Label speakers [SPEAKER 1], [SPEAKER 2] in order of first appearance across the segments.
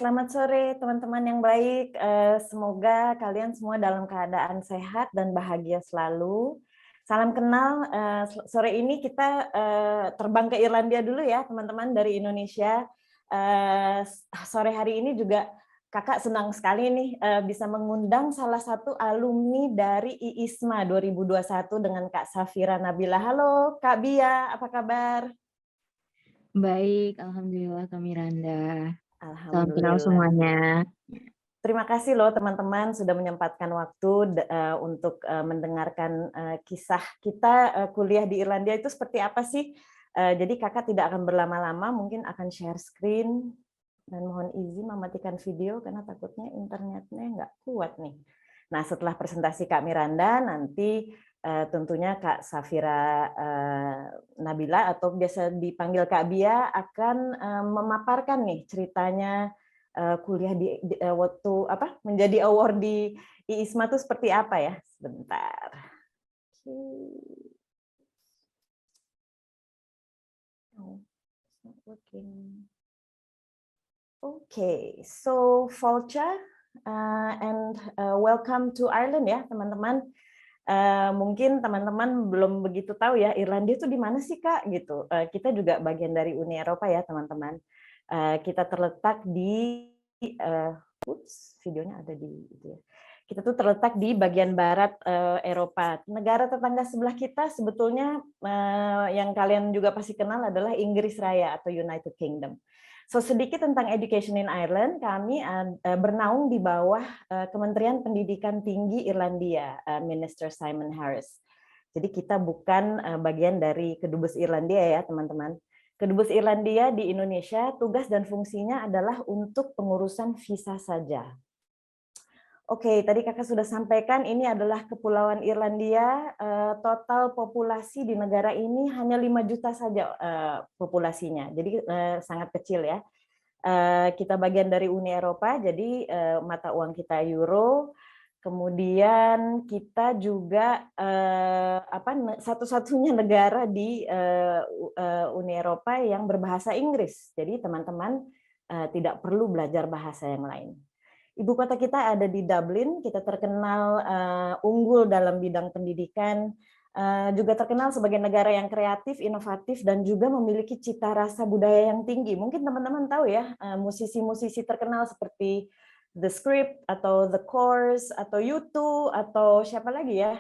[SPEAKER 1] selamat sore teman-teman yang baik. Semoga kalian semua dalam keadaan sehat dan bahagia selalu. Salam kenal. Sore ini kita terbang ke Irlandia dulu ya, teman-teman dari Indonesia. Sore hari ini juga kakak senang sekali nih bisa mengundang salah satu alumni dari IISMA 2021 dengan Kak Safira Nabila. Halo Kak Bia, apa kabar?
[SPEAKER 2] Baik, alhamdulillah Kak Miranda. Salam kenal
[SPEAKER 1] Alhamdulillah.
[SPEAKER 2] semuanya.
[SPEAKER 1] Terima kasih loh teman-teman sudah menyempatkan waktu untuk mendengarkan kisah kita kuliah di Irlandia itu seperti apa sih. Jadi kakak tidak akan berlama-lama, mungkin akan share screen dan mohon izin mematikan video karena takutnya internetnya nggak kuat nih. Nah setelah presentasi Kak Miranda nanti tentunya Kak Safira Nabila atau biasa dipanggil Kak Bia akan memaparkan nih ceritanya kuliah waktu apa menjadi award di IISMA itu seperti apa ya? Sebentar. Oh, it's not working. Okay, so Volcha and welcome to Ireland ya teman-teman. Mungkin teman-teman belum begitu tahu ya Irlandia itu di mana sih Kak gitu. Kita juga bagian dari Uni Eropa ya teman-teman. Kita terletak di videonya ada di itu ya. Kita tuh terletak di bagian barat Eropa. Negara tetangga sebelah kita sebetulnya yang kalian juga pasti kenal adalah Inggris Raya atau United Kingdom. So sedikit tentang Education in Ireland, kami bernaung di bawah Kementerian Pendidikan Tinggi Irlandia, Minister Simon Harris. Jadi kita bukan bagian dari Kedubes Irlandia ya teman-teman. Kedubes Irlandia di Indonesia tugas dan fungsinya adalah untuk pengurusan visa saja. Oke, tadi kakak sudah sampaikan ini adalah Kepulauan Irlandia. Total populasi di negara ini hanya 5 juta saja populasinya, jadi sangat kecil ya. Kita bagian dari Uni Eropa, jadi mata uang kita euro. Kemudian kita juga satu-satunya negara di Uni Eropa yang berbahasa Inggris. Jadi teman-teman tidak perlu belajar bahasa yang lain. Ibu kota kita ada di Dublin, kita terkenal unggul dalam bidang pendidikan, juga terkenal sebagai negara yang kreatif, inovatif, dan juga memiliki cita rasa budaya yang tinggi. Mungkin teman-teman tahu ya, musisi-musisi terkenal seperti The Script, atau The Course, atau U2, atau siapa lagi ya,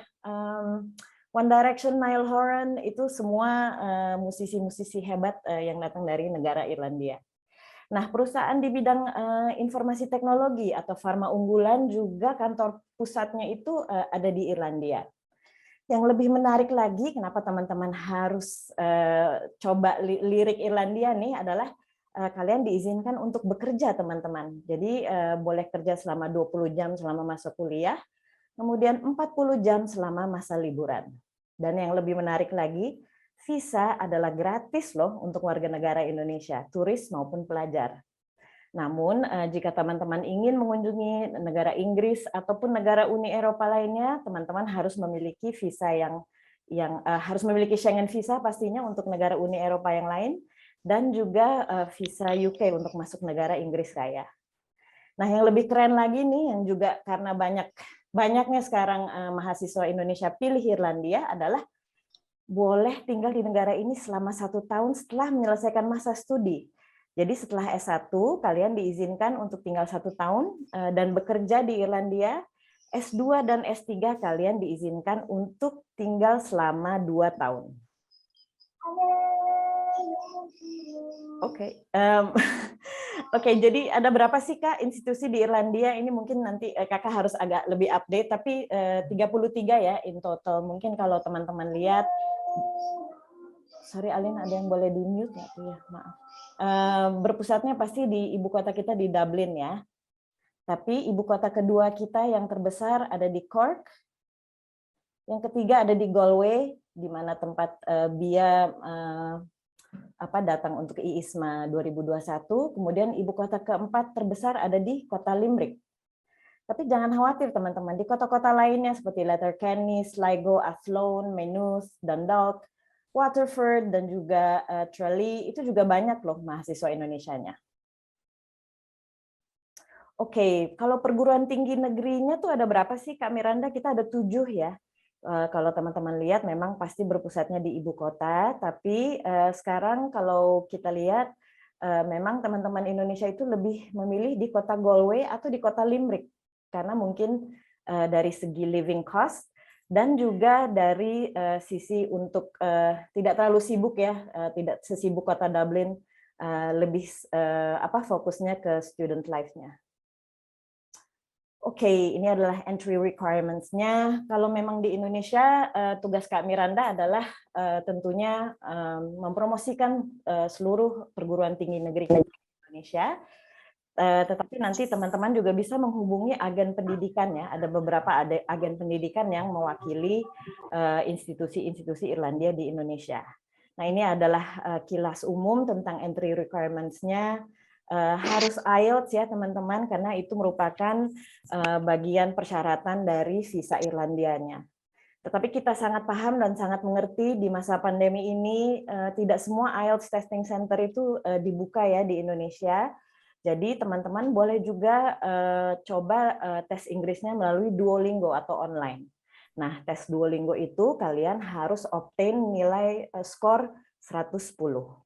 [SPEAKER 1] One Direction, Niall Horan, itu semua musisi-musisi hebat yang datang dari negara Irlandia. Nah, perusahaan di bidang informasi teknologi atau farma unggulan juga kantor pusatnya itu ada di Irlandia. Yang lebih menarik lagi, kenapa teman-teman harus coba lirik Irlandia nih adalah kalian diizinkan untuk bekerja teman-teman. Jadi boleh kerja selama 20 jam selama masa kuliah, kemudian 40 jam selama masa liburan. Dan yang lebih menarik lagi, visa adalah gratis loh untuk warga negara Indonesia, turis maupun pelajar. Namun, jika teman-teman ingin mengunjungi negara Inggris ataupun negara Uni Eropa lainnya, teman-teman harus memiliki visa yang harus memiliki Schengen visa pastinya untuk negara Uni Eropa yang lain, dan juga visa UK untuk masuk negara Inggris Raya. Nah, yang lebih keren lagi nih, yang juga karena banyaknya sekarang mahasiswa Indonesia pilih Irlandia adalah boleh tinggal di negara ini selama 1 tahun setelah menyelesaikan masa studi. Jadi setelah S1, kalian diizinkan untuk tinggal 1 tahun dan bekerja di Irlandia. S2 dan S3 kalian diizinkan untuk tinggal selama 2 tahun. Oke, oke. Jadi ada berapa sih Kak institusi di Irlandia? Ini mungkin nanti Kakak harus agak lebih update, tapi 33 ya in total. Mungkin kalau teman-teman lihat, sorry Alin, ada yang boleh di mute nggak tuh ya? Maaf. Berpusatnya pasti di ibu kota kita di Dublin ya. Tapi ibu kota kedua kita yang terbesar ada di Cork. Yang ketiga ada di Galway, di mana tempat Bia datang untuk IISMA 2021. Kemudian ibu kota keempat terbesar ada di kota Limerick. Tapi jangan khawatir teman-teman, di kota-kota lainnya seperti Letterkenny, Sligo, Athlone, Maynooth, Dundalk, Waterford, dan juga Tralee, itu juga banyak loh mahasiswa Indonesianya. Oke, kalau perguruan tinggi negerinya tuh ada berapa sih Kak Miranda? Kita ada 7 ya. Kalau teman-teman lihat memang pasti berpusatnya di ibu kota, tapi sekarang kalau kita lihat memang teman-teman Indonesia itu lebih memilih di kota Galway atau di kota Limerick, karena mungkin dari segi living cost dan juga dari sisi untuk tidak terlalu sibuk ya, tidak sesibuk kota Dublin, lebih fokusnya ke student life-nya. Oke, ini adalah entry requirements-nya. Kalau memang di Indonesia, tugas Kak Miranda adalah tentunya mempromosikan seluruh perguruan tinggi negeri di Indonesia. Tetapi nanti teman-teman juga bisa menghubungi agen pendidikan ya. Ada beberapa agen pendidikan yang mewakili institusi-institusi Irlandia di Indonesia. Nah, ini adalah kilas umum tentang entry requirements-nya. Harus IELTS ya teman-teman, karena itu merupakan bagian persyaratan dari visa Irlandianya. Tetapi kita sangat paham dan sangat mengerti di masa pandemi ini tidak semua IELTS testing center itu dibuka ya di Indonesia. Jadi teman-teman boleh juga coba tes Inggrisnya melalui Duolingo atau online. Nah, tes Duolingo itu kalian harus obtain nilai skor 110.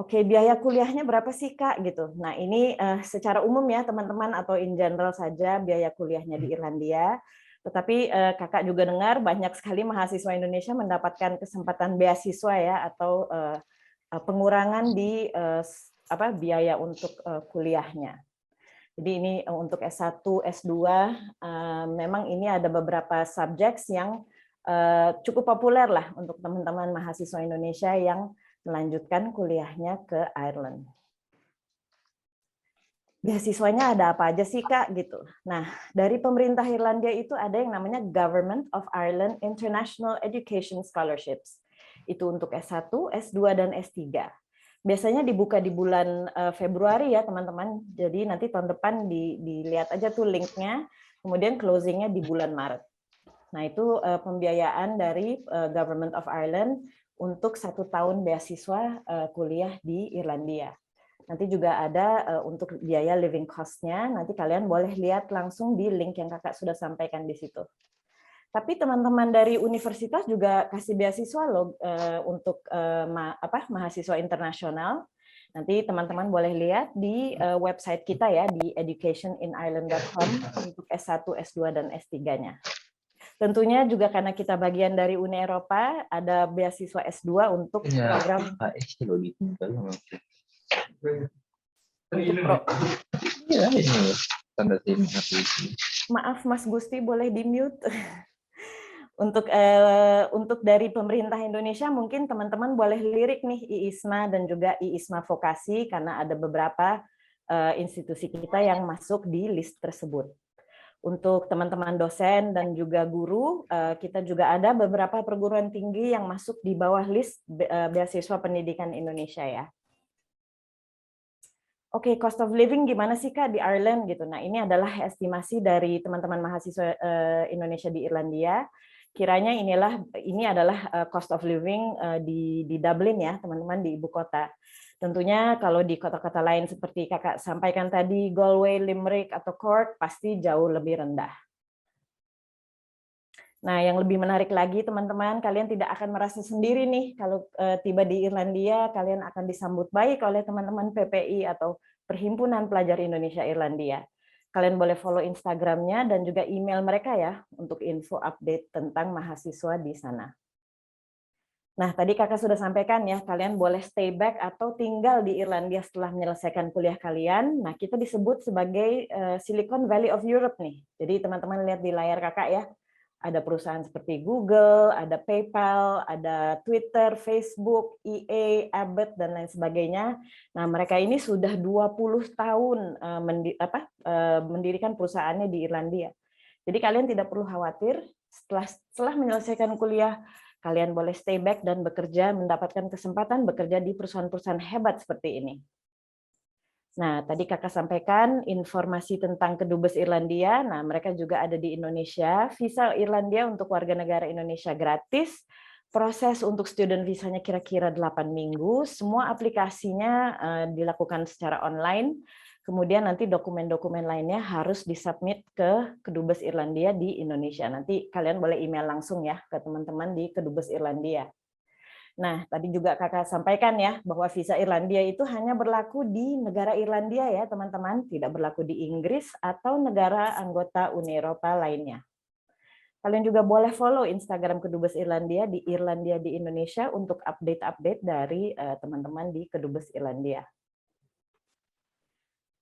[SPEAKER 1] Oke, biaya kuliahnya berapa sih Kak gitu. Nah, ini secara umum ya teman-teman atau in general saja biaya kuliahnya di Irlandia. Tetapi Kakak juga dengar banyak sekali mahasiswa Indonesia mendapatkan kesempatan beasiswa ya atau pengurangan di biaya untuk kuliahnya. Jadi ini untuk S1, S2 memang ini ada beberapa subjects yang cukup populer lah untuk teman-teman mahasiswa Indonesia yang melanjutkan kuliahnya ke Ireland. Beasiswanya ada apa aja sih Kak gitu. Nah, dari pemerintah Irlandia itu ada yang namanya Government of Ireland International Education Scholarships. Itu untuk S1, S2 dan S3. Biasanya dibuka di bulan Februari ya teman-teman. Jadi nanti tahun depan dilihat aja tuh linknya. Kemudian closingnya di bulan Maret. Nah, itu pembiayaan dari Government of Ireland untuk 1 tahun beasiswa kuliah di Irlandia. Nanti juga ada untuk biaya living cost-nya, nanti kalian boleh lihat langsung di link yang Kakak sudah sampaikan di situ. Tapi teman-teman dari universitas juga kasih beasiswa loh untuk mahasiswa internasional. Nanti teman-teman boleh lihat di website kita ya, di educationinireland.com untuk S1, S2, dan S3-nya. Tentunya juga karena kita bagian dari Uni Eropa, ada beasiswa S2 untuk program Maaf Mas Gusti, boleh di-mute. Untuk dari pemerintah Indonesia mungkin teman-teman boleh lirik nih IISMA dan juga IISMA Vokasi karena ada beberapa institusi kita yang masuk di list tersebut. Untuk teman-teman dosen dan juga guru, kita juga ada beberapa perguruan tinggi yang masuk di bawah list beasiswa pendidikan Indonesia ya. Oke, cost of living gimana sih Kak di Ireland gitu. Nah, ini adalah estimasi dari teman-teman mahasiswa Indonesia di Irlandia. Kiranya ini adalah cost of living di Dublin ya, teman-teman di ibu kota. Tentunya kalau di kota-kota lain seperti Kakak sampaikan tadi, Galway, Limerick, atau Cork, pasti jauh lebih rendah. Nah, yang lebih menarik lagi teman-teman, kalian tidak akan merasa sendiri nih kalau tiba di Irlandia, kalian akan disambut baik oleh teman-teman PPI atau Perhimpunan Pelajar Indonesia Irlandia. Kalian boleh follow Instagram-nya dan juga email mereka ya untuk info update tentang mahasiswa di sana. Nah, tadi Kakak sudah sampaikan ya, kalian boleh stay back atau tinggal di Irlandia setelah menyelesaikan kuliah kalian. Nah, kita disebut sebagai Silicon Valley of Europe nih. Jadi teman-teman lihat di layar Kakak ya, ada perusahaan seperti Google, ada PayPal, ada Twitter, Facebook, EA, Abbott, dan lain sebagainya. Nah, mereka ini sudah 20 tahun mendirikan perusahaannya di Irlandia. Jadi kalian tidak perlu khawatir, setelah menyelesaikan kuliah, kalian boleh stay back dan bekerja, mendapatkan kesempatan bekerja di perusahaan-perusahaan hebat seperti ini. Nah, tadi Kakak sampaikan informasi tentang Kedubes Irlandia. Nah, mereka juga ada di Indonesia. Visa Irlandia untuk warga negara Indonesia gratis. Proses untuk student visanya kira-kira 8 minggu. Semua aplikasinya dilakukan secara online. Kemudian nanti dokumen-dokumen lainnya harus disubmit ke Kedubes Irlandia di Indonesia. Nanti kalian boleh email langsung ya ke teman-teman di Kedubes Irlandia. Nah, tadi juga kakak sampaikan ya, bahwa visa Irlandia itu hanya berlaku di negara Irlandia ya teman-teman, tidak berlaku di Inggris atau negara anggota Uni Eropa lainnya. Kalian juga boleh follow Instagram Kedubes Irlandia di Indonesia untuk update-update dari teman-teman di Kedubes Irlandia.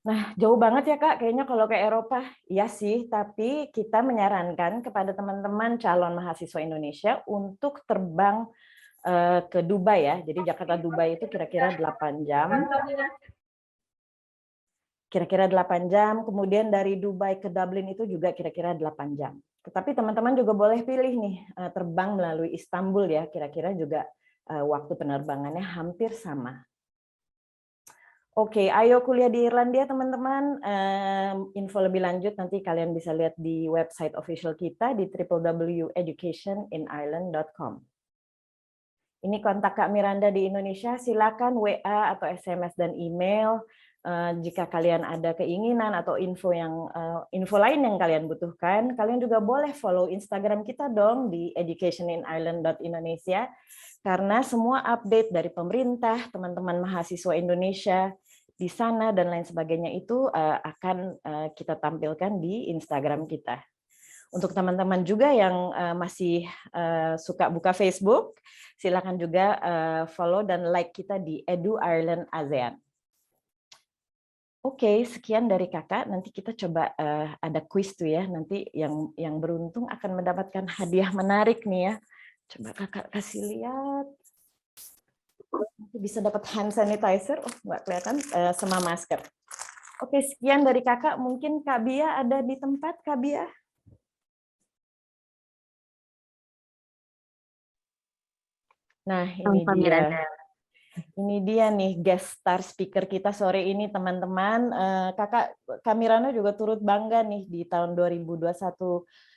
[SPEAKER 1] Nah, jauh banget ya Kak, kayaknya kalau ke Eropa. Iya sih, tapi kita menyarankan kepada teman-teman calon mahasiswa Indonesia untuk terbang ke Dubai ya. Jadi Jakarta Dubai itu kira-kira 8 jam. Kira-kira 8 jam, kemudian dari Dubai ke Dublin itu juga kira-kira 8 jam. Tetapi teman-teman juga boleh pilih nih, terbang melalui Istanbul ya, kira-kira juga waktu penerbangannya hampir sama. Oke, ayo kuliah di Irlandia teman-teman. Info lebih lanjut nanti kalian bisa lihat di website official kita di www.educationinireland.com. Ini kontak Kak Miranda di Indonesia, silakan WA atau SMS dan email. Jika kalian ada keinginan atau info lain yang kalian butuhkan, kalian juga boleh follow Instagram kita dong di educationinireland.indonesia, karena semua update dari pemerintah, teman-teman mahasiswa Indonesia di sana dan lain sebagainya itu akan kita tampilkan di Instagram kita. Untuk teman-teman juga yang masih suka buka Facebook, silakan juga follow dan like kita di Edu Ireland ASEAN. Oke, sekian dari kakak. Nanti kita coba ada quiz tuh ya. Nanti yang beruntung akan mendapatkan hadiah menarik nih ya. Coba kakak kasih lihat. Nanti bisa dapat hand sanitizer. Oh, nggak kelihatan, sama masker. Oke, sekian dari kakak. Mungkin Kak Bia ada di tempat, Kak Bia? Nah, ini dia. Ini dia nih guest star speaker kita sore ini teman-teman. Kakak Kamirano juga turut bangga nih di tahun 2021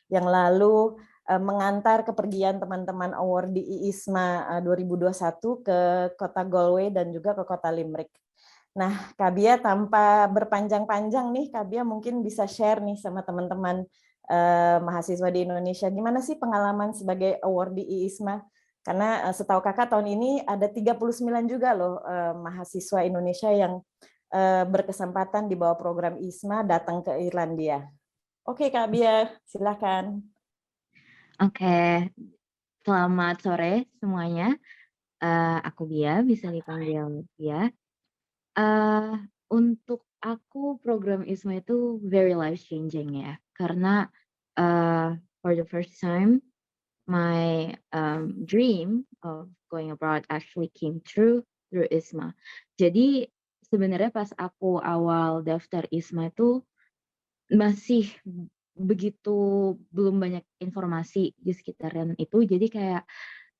[SPEAKER 1] yang lalu mengantar kepergian teman-teman award di IISMA 2021 ke kota Galway dan juga ke kota Limerick. Nah, Kak Bia tanpa berpanjang-panjang nih, Kak Bia mungkin bisa share nih sama teman-teman mahasiswa di Indonesia. Gimana sih pengalaman sebagai award di IISMA? Karena setahu kakak tahun ini ada 39 juga loh mahasiswa Indonesia yang berkesempatan di bawah program ISMA datang ke Irlandia. Oke Kak Bia, silakan.
[SPEAKER 2] Oke, selamat sore semuanya. Aku Bia, bisa dipanggil Bia. Untuk aku program ISMA itu very life changing ya, karena for the first time my dream of going abroad actually came true through ISMA. Jadi sebenarnya pas aku awal daftar ISMA itu masih begitu belum banyak informasi di sekitaran itu. Jadi kayak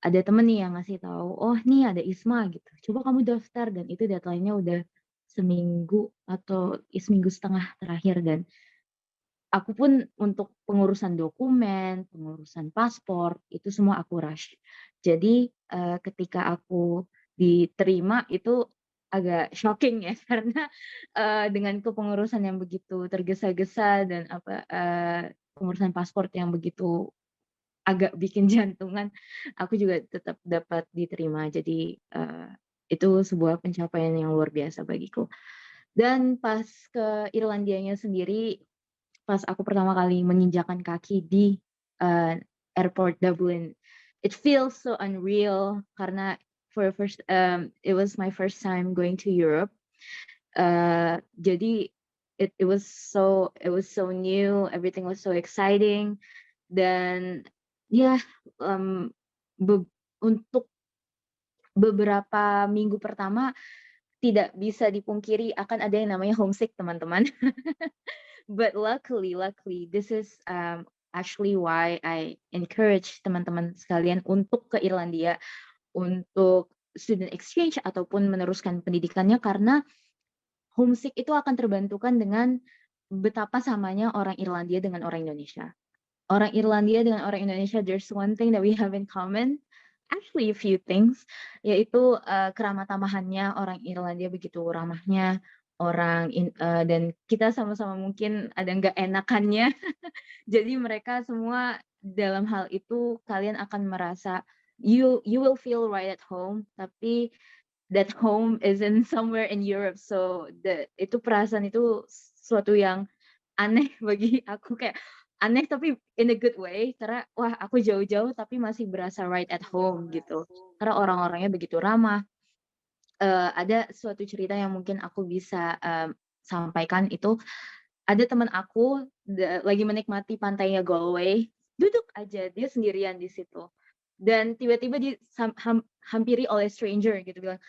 [SPEAKER 2] ada temen nih yang ngasih tahu, oh nih ada ISMA gitu. Coba kamu daftar, dan itu deadline-nya udah seminggu atau seminggu setengah terakhir, dan aku pun untuk pengurusan dokumen, pengurusan paspor, itu semua aku rush. Jadi ketika aku diterima itu agak shocking ya, karena dengan kepengurusan yang begitu tergesa-gesa dan pengurusan paspor yang begitu agak bikin jantungan, aku juga tetap dapat diterima. Jadi itu sebuah pencapaian yang luar biasa bagiku. Dan pas ke Irlandianya sendiri, pas aku pertama kali menginjakan kaki di airport Dublin, it feels so unreal karena it was my first time going to Europe. Jadi it was so new, everything was so exciting, dan ya untuk beberapa minggu pertama tidak bisa dipungkiri akan ada yang namanya homesick, teman-teman. But luckily, this is actually why I encourage teman-teman sekalian untuk ke Irlandia untuk student exchange ataupun meneruskan pendidikannya, karena homesick itu akan terbantukan dengan betapa samanya orang Irlandia dengan orang Indonesia. Orang Irlandia dengan orang Indonesia, there's one thing that we have in common, actually a few things, yaitu keramah tamahannya. Orang Irlandia begitu ramahnya, dan kita sama-sama mungkin ada nggak enakannya. Jadi mereka semua dalam hal itu kalian akan merasa you will feel right at home, tapi that home is in somewhere in Europe. So itu perasaan itu suatu yang aneh bagi aku, kayak aneh tapi in a good way, karena wah aku jauh-jauh tapi masih berasa right at home gitu. Karena orang-orangnya begitu ramah. Ada suatu cerita yang mungkin aku bisa sampaikan itu, ada teman aku lagi menikmati pantainya Galway, duduk aja dia sendirian di situ. Dan tiba-tiba hampiri oleh stranger gitu, bilang,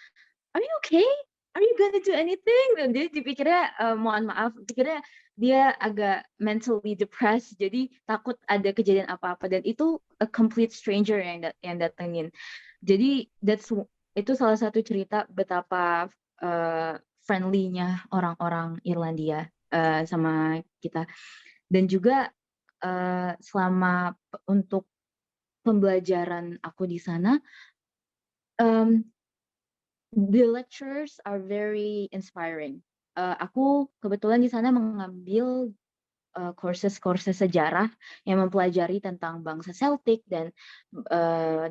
[SPEAKER 2] "Are you okay? Are you gonna do anything?" Dan dia dipikirnya, mohon maaf, dipikirnya dia agak mentally depressed, jadi takut ada kejadian apa-apa, dan itu a complete stranger yang datengin. Jadi itu salah satu cerita betapa friendly-nya orang-orang Irlandia sama kita. Dan juga selama untuk pembelajaran aku di sana, the lecturers are very inspiring. Aku kebetulan di sana mengambil courses sejarah yang mempelajari tentang bangsa Celtic dan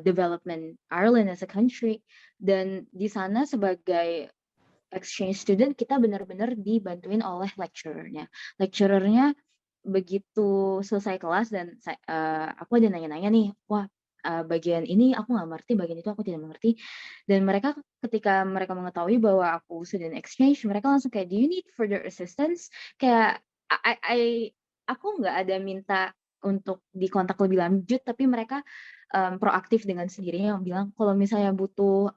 [SPEAKER 2] development Ireland as a country. Dan di sana sebagai exchange student kita benar-benar dibantuin oleh lecturernya. Lecturernya begitu selesai kelas dan aku ada nanya-nanya nih, wah bagian ini aku nggak ngerti, bagian itu aku tidak mengerti. Dan mereka ketika mereka mengetahui bahwa aku student exchange, mereka langsung kayak, "Do you need further assistance?" Kayak aku nggak ada minta untuk dikontak lebih lanjut, tapi mereka proaktif dengan sendirinya yang bilang, kalau misalnya butuh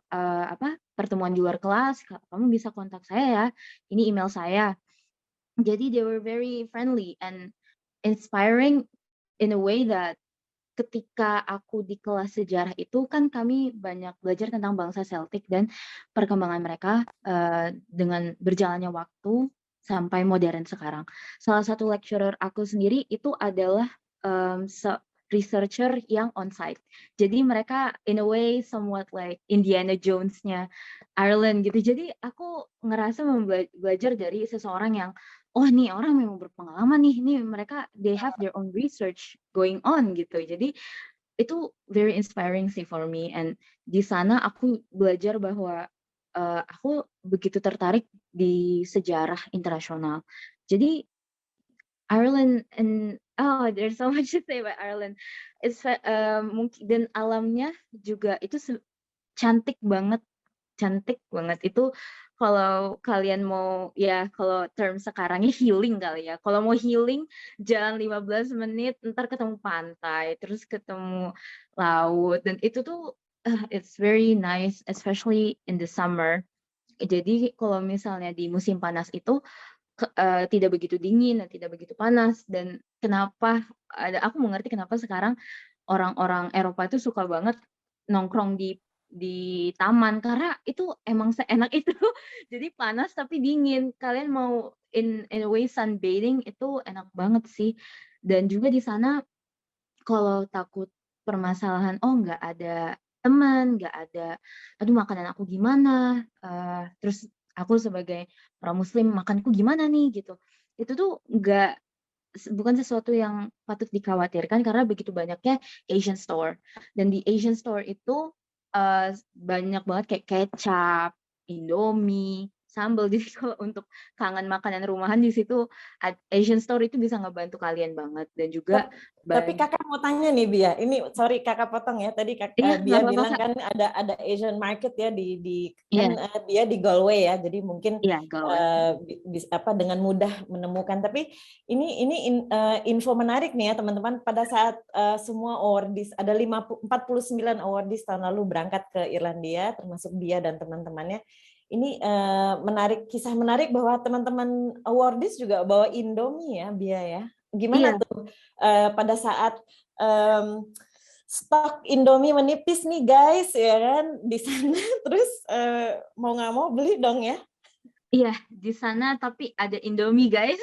[SPEAKER 2] pertemuan di luar kelas, kamu bisa kontak saya ya, ini email saya. Jadi they were very friendly and inspiring in a way that ketika aku di kelas sejarah itu kan kami banyak belajar tentang bangsa Celtic dan perkembangan mereka dengan berjalannya waktu sampai modern sekarang. Salah satu lecturer aku sendiri itu adalah researcher yang on-site. Jadi mereka in a way somewhat like Indiana Jones-nya Ireland gitu. Jadi aku ngerasa belajar dari seseorang yang, oh nih orang memang berpengalaman nih mereka they have their own research going on gitu. Jadi itu very inspiring sih for me, and di sana aku belajar bahwa aku begitu tertarik di sejarah internasional. Jadi Ireland and there's so much to say about Ireland. Mungkin dan alamnya juga itu cantik banget. Cantik banget itu. Kalau kalian mau, ya kalau term sekarangnya healing kali ya. Kalau mau healing, jalan 15 menit, ntar ketemu pantai, terus ketemu laut. Dan itu tuh, it's very nice, especially in the summer. Jadi kalau misalnya di musim panas itu, tidak begitu dingin dan tidak begitu panas. Dan aku mengerti kenapa sekarang orang-orang Eropa itu suka banget nongkrong di taman, karena itu emang seenak itu. Jadi panas tapi dingin. Kalian mau in a way sunbathing itu enak banget sih. Dan juga di sana kalau takut permasalahan, oh nggak ada teman, nggak ada, aduh makanan aku gimana, terus aku sebagai orang muslim makanku gimana nih gitu. Itu tuh bukan sesuatu yang patut dikhawatirkan karena begitu banyaknya Asian store. Dan di Asian store itu banyak banget kayak kecap, Indomie, sambal. Jadi kalau untuk kangen makanan rumahan di situ Asian store itu bisa ngebantu kalian banget. Dan juga
[SPEAKER 1] Tapi kakak mau tanya nih Bia, ini sorry kakak potong ya, tadi
[SPEAKER 2] iya,
[SPEAKER 1] Bia
[SPEAKER 2] apa-apa,
[SPEAKER 1] bilang
[SPEAKER 2] Kak.
[SPEAKER 1] kan ada Asian market ya di kan
[SPEAKER 2] Iya,
[SPEAKER 1] Bia di Galway ya, jadi mungkin
[SPEAKER 2] iya, Galway.
[SPEAKER 1] dengan mudah menemukan. Tapi ini info menarik nih ya teman-teman, pada saat semua awardees ada 49 awardees tahun lalu berangkat ke Irlandia, termasuk Bia dan teman-temannya. Ini kisah menarik bahwa teman-teman awardees juga bawa Indomie ya Bia ya. Gimana
[SPEAKER 2] Iya.
[SPEAKER 1] tuh pada saat stok Indomie menipis nih guys ya kan di sana, terus mau nggak mau beli dong ya?
[SPEAKER 2] Iya, di sana tapi ada Indomie, guys.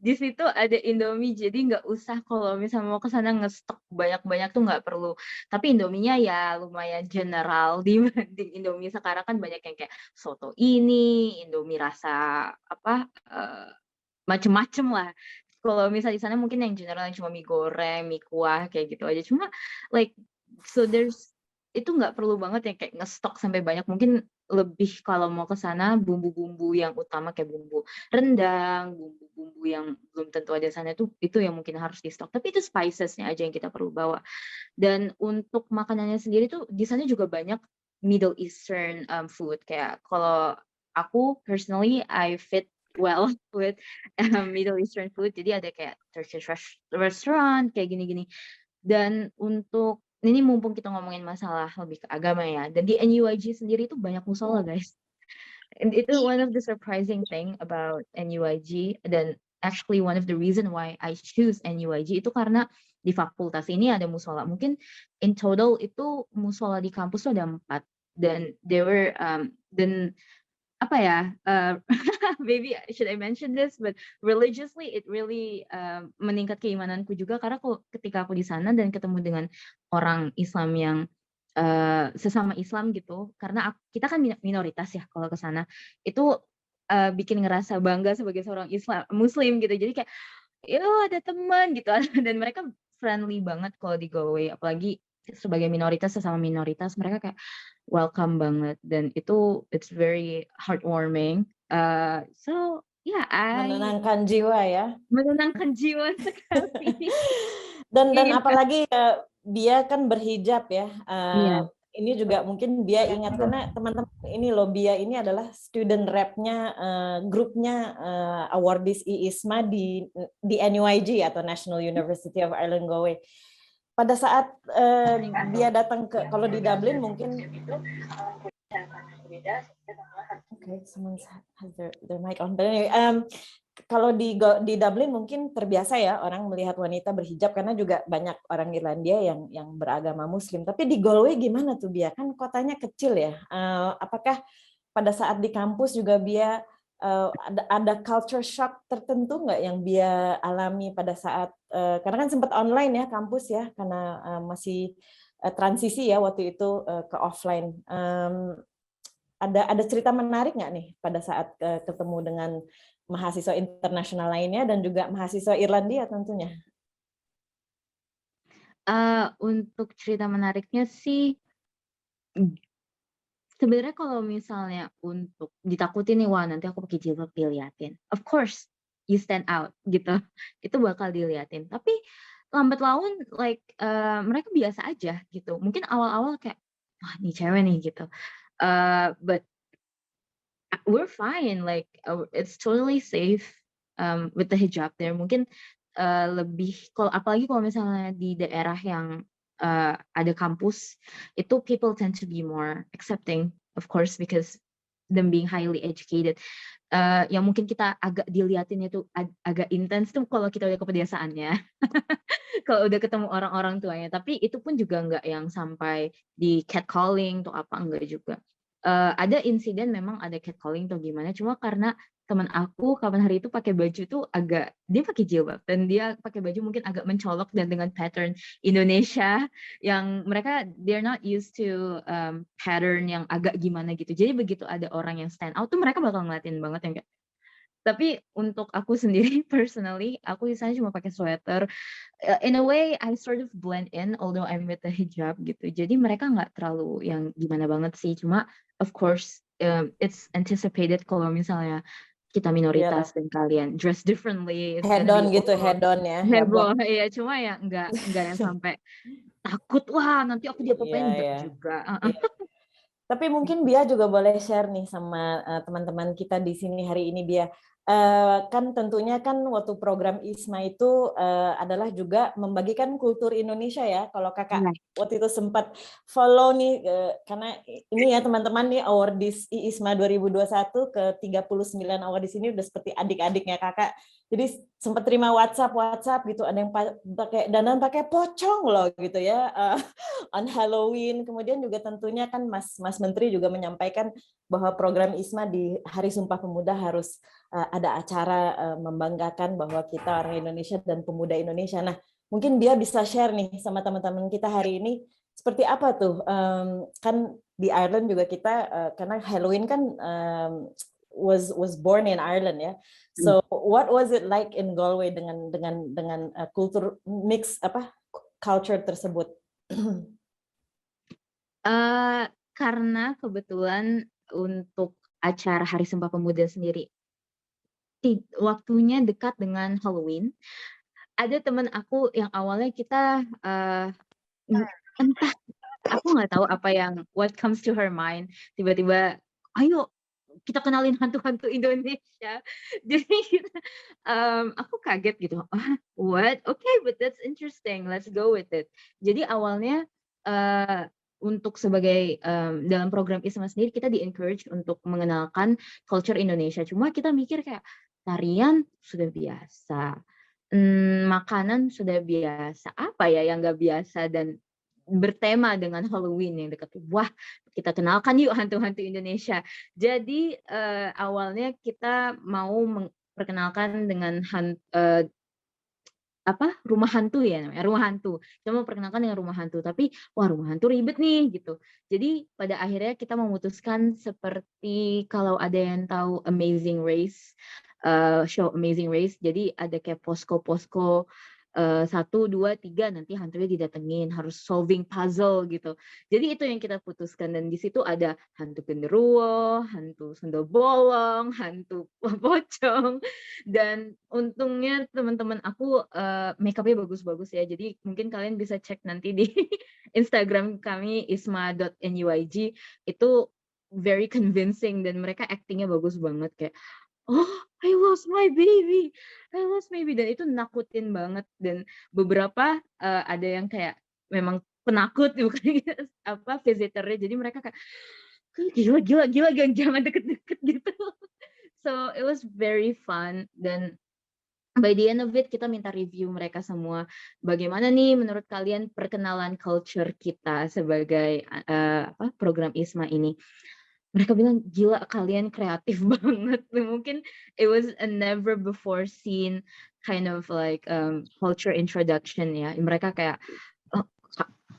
[SPEAKER 2] Di situ ada Indomie, jadi nggak usah kalau misalnya mau ke sana ngestok banyak-banyak tuh nggak perlu. Tapi Indominya ya lumayan general dibanding Indomie sekarang kan banyak yang kayak soto ini, Indomie rasa apa, macem-macem lah. Kalau misalnya di sana mungkin yang general yang cuma mie goreng, mie kuah, kayak gitu aja. Cuma like so there's itu nggak perlu banget yang kayak ngestok sampai banyak. Mungkin lebih kalau mau ke sana bumbu-bumbu yang utama kayak bumbu rendang, bumbu-bumbu yang belum tentu ada di sana itu yang mungkin harus di-stok. Tapi itu spicesnya aja yang kita perlu bawa. Dan untuk makanannya sendiri tuh di sana juga banyak Middle Eastern, food. Kayak kalau aku personally I fit well with, Middle Eastern food. Jadi ada kayak Turkish restaurant kayak gini-gini. Dan untuk ini mumpung kita ngomongin masalah lebih ke agama ya, dan di NUIG sendiri itu banyak musola, guys. And itu one of the surprising thing about NUIG, dan actually one of the reason why I choose NUIG itu karena di fakultas ini ada musola. Mungkin in total itu musola di kampus tuh ada 4, dan they were, dan apa ya, maybe should I mention this, but religiously it really, meningkat keimananku juga karena ketika aku di sana dan ketemu dengan orang Islam yang, sesama Islam gitu, karena kita kan minoritas ya kalau ke sana, itu, bikin ngerasa bangga sebagai seorang Muslim gitu. Jadi kayak, "Yo, ada teman," gitu, dan mereka friendly banget kalau di Galway, apalagi sebagai minoritas sesama minoritas, mereka kayak welcome banget, dan itu it's very heartwarming. So yeah,
[SPEAKER 1] Menenangkan jiwa ya.
[SPEAKER 2] menenangkan jiwa sekali.
[SPEAKER 1] Dan
[SPEAKER 2] Iya,
[SPEAKER 1] apalagi Bia kan berhijab ya.
[SPEAKER 2] iya,
[SPEAKER 1] Ini juga mungkin Bia ingat karena teman-teman ini loh, Bia ini adalah student rep-nya, grupnya awardees IISMA di NUIG atau National University of Ireland Galway. Pada saat Bia datang ke, kalau di Dublin mungkin okay, someone has their mic on. But anyway, kalau di Dublin mungkin terbiasa ya orang melihat wanita berhijab karena juga banyak orang Irlandia yang beragama Muslim. Tapi di Galway gimana tuh Bia? Kan kotanya kecil ya. Apakah pada saat di kampus juga Bia ada culture shock tertentu nggak yang Bia alami pada saat karena kan sempat online ya kampus ya karena masih transisi ya waktu itu ke offline. Ada cerita menarik nggak nih pada saat ketemu dengan mahasiswa internasional lainnya dan juga mahasiswa Irlandia tentunya?
[SPEAKER 2] Untuk cerita menariknya sih, sebenarnya kalau misalnya untuk ditakutin nih, wah nanti aku pakai jilbab diliatin. Of course, you stand out gitu. Itu bakal diliatin. Tapi lambat laun like mereka biasa aja gitu. Mungkin awal-awal kayak wah nih cewek nih gitu. But we're fine, like it's totally safe, with the hijab there. Mungkin lebih kalau apalagi kalau misalnya di daerah yang ada kampus, itu people tend to be more accepting, of course, because them being highly educated. Yang mungkin kita agak dilihatin itu agak intens tuh kalau kita udah kebiasaannya, kalau udah ketemu orang-orang tuanya. Tapi itu pun juga nggak yang sampai di catcalling tuh apa, enggak juga. Ada insiden memang ada catcalling atau gimana, cuma karena teman aku kapan hari itu pakai baju tuh dia pakai jilbab dan dia pakai baju mungkin agak mencolok dan dengan pattern Indonesia yang mereka they're not used to, pattern yang agak gimana gitu. Jadi begitu ada orang yang stand out tuh mereka bakal ngeliatin banget yang kayak, tapi untuk aku sendiri personally, aku di sana cuma pakai sweater. In a way I sort of blend in although I'm with the hijab gitu. Jadi mereka nggak terlalu yang gimana banget sih. Cuma of course, it's anticipated kalau misalnya kita
[SPEAKER 1] Iyalah.
[SPEAKER 2] minoritas dan kalian dress differently, it's
[SPEAKER 1] Head
[SPEAKER 2] gonna be
[SPEAKER 1] on gitu, head on ya, heboh.
[SPEAKER 2] heboh. Iya, cuma ya nggak yang sampai takut, "Wah nanti aku
[SPEAKER 1] Iya,
[SPEAKER 2] diapa-apain," enggak
[SPEAKER 1] ya.
[SPEAKER 2] juga,
[SPEAKER 1] Iya. Tapi mungkin Bia juga boleh share nih sama teman-teman kita di sini hari ini, Bia. Kan tentunya kan waktu program ISMA itu adalah juga membagikan kultur Indonesia ya. Kalau kakak
[SPEAKER 2] Iya,
[SPEAKER 1] waktu itu sempat follow nih, karena ini ya teman-teman nih awardees ISMA 2021 ke 39 awardees ini udah seperti adik-adiknya kakak. Jadi sempat terima WhatsApp gitu, ada yang pakai dandan pakai pocong loh gitu ya, on Halloween. Kemudian juga tentunya kan Mas Menteri juga menyampaikan bahwa program ISMA di Hari Sumpah Pemuda harus ada acara membanggakan bahwa kita orang Indonesia dan pemuda Indonesia. Nah, mungkin dia bisa share nih sama teman-teman kita hari ini seperti apa tuh, kan di Ireland juga kita karena Halloween kan was born in Ireland ya. So what was it like in Galway dengan kultur mix culture tersebut?
[SPEAKER 2] Karena kebetulan untuk acara Hari Sumpah Pemuda sendiri waktunya dekat dengan Halloween. Ada teman aku yang awalnya kita entah, aku nggak tahu apa yang what comes to her mind, tiba-tiba, "Ayo kita kenalin hantu-hantu Indonesia." Jadi aku kaget gitu, "Ah, what? Okay, but that's interesting, let's go with it." Jadi awalnya, untuk sebagai, dalam program ISMA sendiri kita di-encourage untuk mengenalkan culture Indonesia, cuma kita mikir kayak, tarian sudah biasa, makanan sudah biasa, apa ya yang nggak biasa dan bertema dengan Halloween yang dekat. Wah, kita kenalkan yuk hantu-hantu Indonesia. Jadi, awalnya kita mau memperkenalkan dengan rumah hantu ya namanya, rumah hantu. Kita mau perkenalkan dengan rumah hantu, tapi wah rumah hantu ribet nih gitu. Jadi pada akhirnya kita memutuskan seperti kalau ada yang tahu Amazing Race, show Amazing Race, jadi ada kayak posko-posko 1, 2, 3 nanti hantunya didatengin, harus solving puzzle gitu. Jadi itu yang kita putuskan dan di situ ada hantu genderuwo, hantu sundel bolong, hantu pocong, dan untungnya teman-teman aku, make-up-nya bagus-bagus ya. Jadi mungkin kalian bisa cek nanti di Instagram kami isma.nyug, itu very convincing dan mereka acting-nya bagus banget kayak, "Oh, I lost my baby, I lost my baby," dan itu nakutin banget dan beberapa, ada yang kayak memang penakut bukan visitor-nya, jadi mereka kayak, "Gila gila gila, jangan deket-deket," gitu. So, it was very fun dan by the end of it kita minta review mereka semua, bagaimana nih menurut kalian perkenalan culture kita sebagai, program ISMA ini. Mereka bilang, "Gila kalian kreatif banget." Mungkin it was a never before seen kind of like, culture introduction ya. Mereka kayak, "Oh,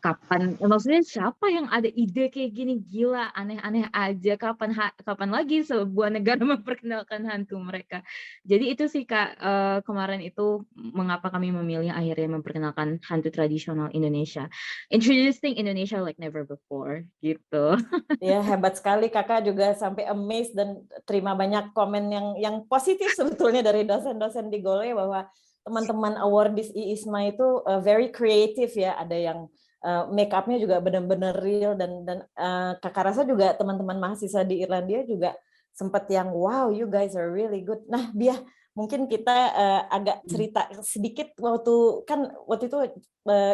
[SPEAKER 2] kapan maksudnya siapa yang ada ide kayak gini? Gila, aneh-aneh aja. Kapan lagi sebuah negara memperkenalkan hantu mereka?" Jadi itu sih Kak, kemarin itu mengapa kami memilih akhirnya memperkenalkan hantu tradisional Indonesia. Introducing Indonesia like never before, gitu.
[SPEAKER 1] Ya, hebat sekali Kakak juga sampai amazed dan terima banyak komen yang positif sebetulnya dari dosen-dosen di Galway bahwa teman-teman awardees IISMA itu very creative ya. Ada yang make up-nya juga benar-benar real dan Kakak rasa juga teman-teman mahasiswa di Irlandia juga sempat yang wow, you guys are really good. Nah, Biah, mungkin kita agak cerita sedikit waktu itu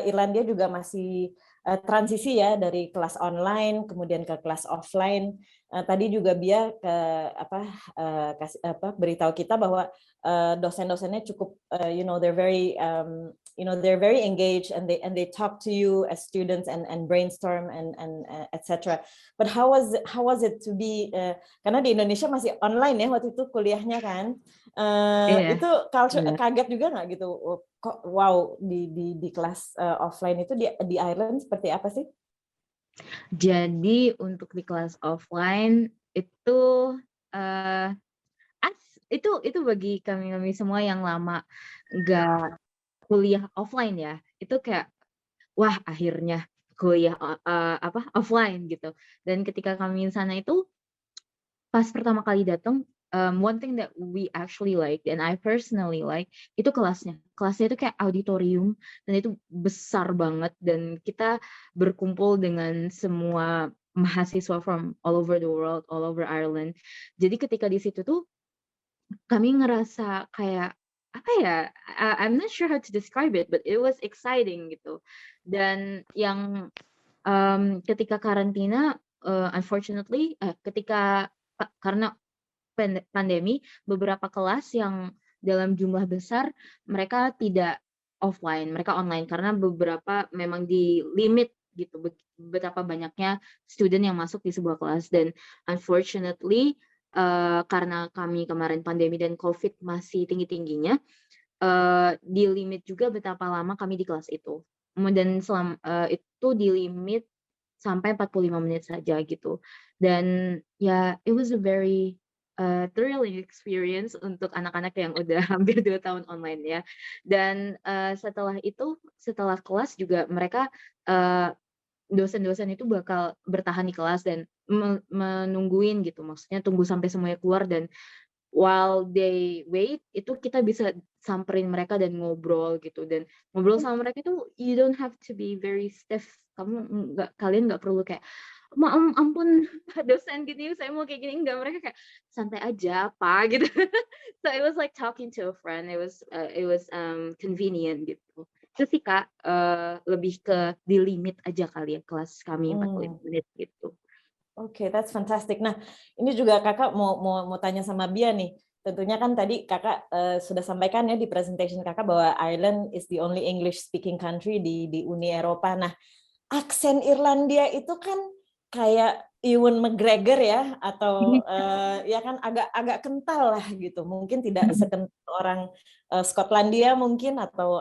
[SPEAKER 1] Irlandia juga masih transisi ya dari kelas online kemudian ke kelas offline. Tadi juga Bia beritahu kita bahwa dosen-dosennya cukup they're very engaged and they talk to you as students and brainstorm and etc. But how was it to be karena di Indonesia masih online ya waktu itu kuliahnya kan.
[SPEAKER 2] Iya,
[SPEAKER 1] Itu culture
[SPEAKER 2] benar.
[SPEAKER 1] kaget juga nggak gitu? Kok wow di kelas offline itu di Ireland seperti apa sih?
[SPEAKER 2] Jadi untuk di kelas offline itu, eee, itu bagi kami semua yang lama nggak kuliah offline ya, itu kayak, wah akhirnya kuliah offline gitu. Dan ketika kami di sana itu, pas pertama kali datang, one thing that we actually like and I personally like, itu kelasnya. Kelasnya itu kayak auditorium dan itu besar banget dan kita berkumpul dengan semua mahasiswa from all over the world, all over Ireland. Jadi ketika di situ tuh kami ngerasa kayak, apa ya, I'm not sure how to describe it, but it was exciting gitu. Dan yang, ketika karantina, unfortunately, ketika karena pandemi, beberapa kelas yang dalam jumlah besar mereka tidak offline, mereka online karena beberapa memang di limit gitu betapa banyaknya student yang masuk di sebuah kelas dan unfortunately karena kami kemarin pandemi dan COVID masih tinggi-tingginya, di limit juga betapa lama kami di kelas itu. Dan itu di limit sampai 45 menit saja gitu. Dan ya it was a very thrilling experience untuk anak-anak yang udah hampir 2 tahun online ya. Dan setelah itu, setelah kelas juga mereka dosen-dosen itu bakal bertahan di kelas dan menungguin gitu, maksudnya tunggu sampai semuanya keluar dan while they wait, itu kita bisa samperin mereka dan ngobrol gitu, dan ngobrol sama mereka itu you don't have to be very stiff. Kalian nggak perlu kayak, Ampun Pak dosen gini, saya mau kayak gini." Enggak, mereka kayak, "Santai aja apa," gitu. So it was like talking to a friend, it was convenient gitu. Itu sih Kak, lebih ke di limit aja kali ya kelas kami 45
[SPEAKER 1] Hmm.
[SPEAKER 2] menit gitu.
[SPEAKER 1] Oke, that's fantastic. Nah, ini juga Kakak mau tanya sama Bia nih. Tentunya kan tadi Kakak sudah sampaikan ya di presentation Kakak bahwa Ireland is the only English speaking country di Uni Eropa. Nah, aksen Irlandia itu kan kayak Ewan McGregor ya, atau ya kan agak kental lah gitu. Mungkin tidak sekental orang Skotlandia mungkin atau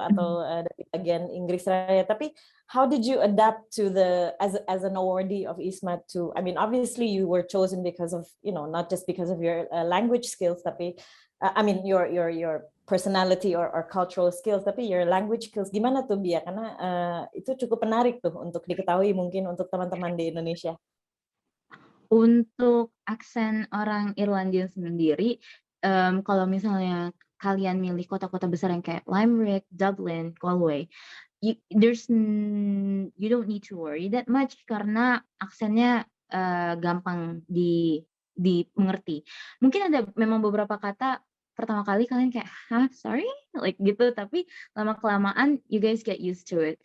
[SPEAKER 1] dari bagian Inggris raya. Tapi how did you adapt to as an awardee of ISMA to? I mean, obviously you were chosen because of, not just because of your language skills, tapi I mean your personality or cultural skills, tapi your language skills gimana tuh Bia? Karena itu cukup menarik tuh untuk diketahui mungkin untuk teman-teman di Indonesia.
[SPEAKER 2] Untuk aksen orang Irlandia sendiri, kalau misalnya kalian milih kota-kota besar yang kayak Limerick, Dublin, Galway, you don't need to worry that much karena aksennya, gampang dimengerti. Mungkin ada memang beberapa kata pertama kali kalian kayak, "Hah, sorry?" Like gitu, tapi lama-kelamaan you guys get used to it.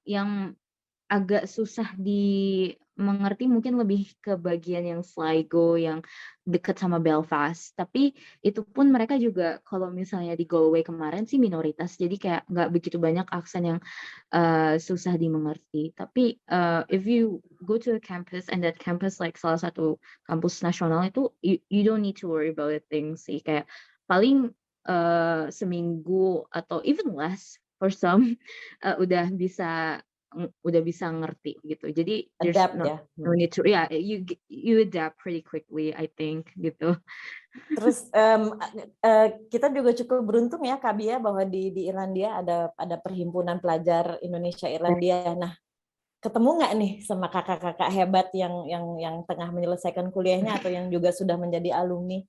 [SPEAKER 2] Yang agak susah dimengerti mungkin lebih ke bagian yang Sligo, yang deket sama Belfast. Tapi itu pun mereka juga kalau misalnya di Galway kemarin sih minoritas, jadi kayak nggak begitu banyak aksen yang susah dimengerti. Tapi if you go to a campus and that campus like salah satu kampus nasional itu, you don't need to worry about the things sih. Kayak paling seminggu atau even less for some udah bisa ngerti gitu. Jadi there's
[SPEAKER 1] Adapt ya.
[SPEAKER 2] no need to, yeah, you adapt pretty quickly I think gitu.
[SPEAKER 1] Terus kita juga cukup beruntung ya Kak Bia bahwa di Irlandia ada perhimpunan pelajar Indonesia Irlandia. Nah, ketemu nggak nih sama kakak-kakak hebat yang tengah menyelesaikan kuliahnya atau yang juga sudah menjadi alumni?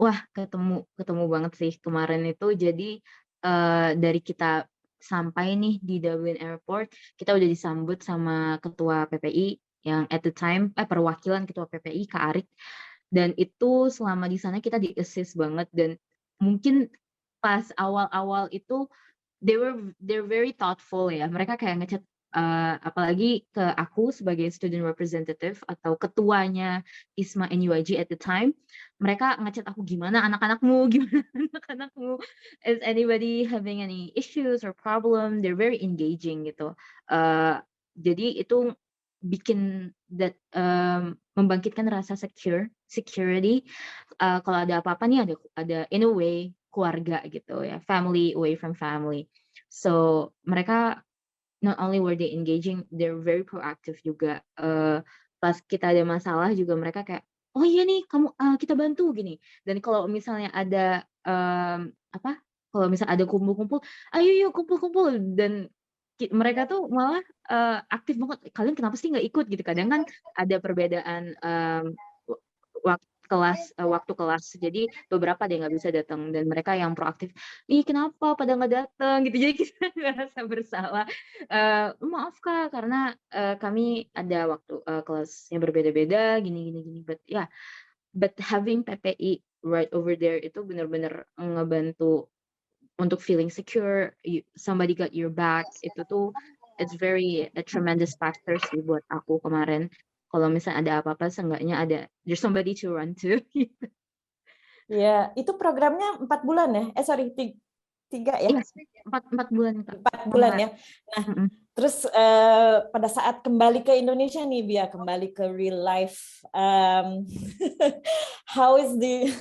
[SPEAKER 2] Wah, ketemu banget sih kemarin itu. Jadi dari kita sampai nih di Dublin Airport, kita udah disambut sama ketua PPI yang at the time perwakilan ketua PPI Kak Arik. Dan itu selama di sana kita di-assist banget dan mungkin pas awal-awal itu they're very thoughtful ya. Mereka kayak ngechat apalagi ke aku sebagai student representative atau ketuanya ISMA NUIG at the time, mereka ngechat aku, "Gimana anak-anakmu? Gimana anak-anakmu? Is anybody having any issues or problem?" They're very engaging gitu. Jadi itu bikin membangkitkan rasa security, kalau ada apa-apa nih ada in a way keluarga gitu ya, family away from family. So mereka not only were they engaging, they're very proactive juga. Pas kita ada masalah juga mereka kayak, "Oh iya nih kamu kita bantu," gini. Dan kalau misalnya ada, kalau misalnya ada kumpul-kumpul, "Ayo yuk kumpul-kumpul," dan mereka tuh malah, aktif banget, "Kalian kenapa sih nggak ikut?" Gitu. Kadang kan ada perbedaan, wa waktu kelas. Jadi beberapa ada yang nggak bisa datang dan mereka yang proaktif, "Ih kenapa pada nggak datang?" Gitu. Jadi kita ngerasa bersalah, "Maaf Kak, karena, kami ada waktu, kelas yang berbeda-beda gini gini gini." But having PPI right over there itu bener-bener ngebantu untuk feeling secure, somebody got your back, itu tuh it's very a tremendous factor sih buat aku kemarin. Kalau misalnya ada apa-apa seenggaknya there's somebody to run to.
[SPEAKER 1] Ya, itu programnya 4 bulan ya? Sorry, 3 ya?
[SPEAKER 2] Yes, 4 bulan Kak.
[SPEAKER 1] 4 bulan
[SPEAKER 2] Sama
[SPEAKER 1] ya. Nah,
[SPEAKER 2] mm-mm.
[SPEAKER 1] terus pada saat kembali ke Indonesia nih, Bia, kembali ke real life, how is the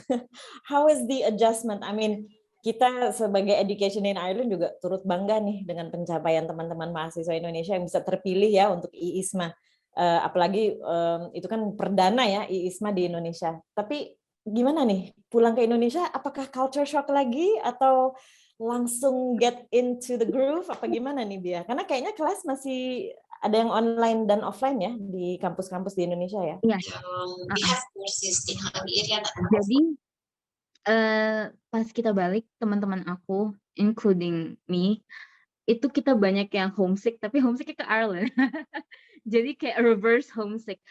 [SPEAKER 1] how is the adjustment? I mean, kita sebagai Education in Ireland juga turut bangga nih dengan pencapaian teman-teman mahasiswa Indonesia yang bisa terpilih ya untuk IISMA. Apalagi itu kan perdana ya IISMA di Indonesia. Tapi gimana nih pulang ke Indonesia? Apakah culture shock lagi atau langsung get into the groove apa gimana nih Bia? Karena kayaknya kelas masih ada yang online dan offline ya di kampus-kampus di Indonesia ya.
[SPEAKER 2] Yes. Jadi pas kita balik teman-teman aku, including me, itu kita banyak yang homesick, tapi homesick ke Ireland. Jadi kayak reverse homesick.